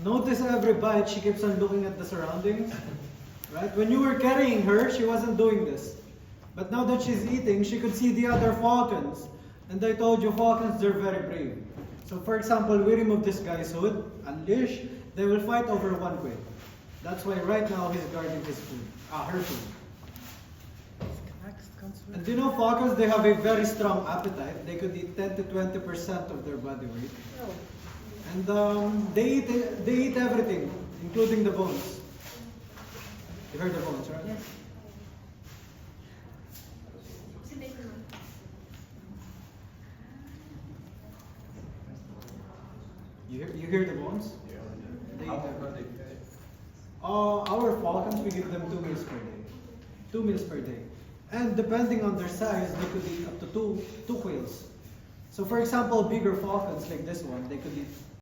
Notice every bite, she keeps on looking at the surroundings. Right? When you were carrying her, she wasn't doing this. But now that she's eating, she could see the other falcons. And I told you, falcons, they're very brave. So for example, we remove this guy's hood, unleash, they will fight over one quail. That's why right now he's guarding his food, her food. And you know, falcons, they have a very strong appetite. They could eat 10 to 20% of their body weight. And they eat everything, including the bones. You heard the bones, right? Yes. You hear the bones? They eat everything. Our falcons, we give them 2 meals per day. 2 meals per day. And depending on their size, they could eat up to two quails. So for example, bigger falcons like this one, they could eat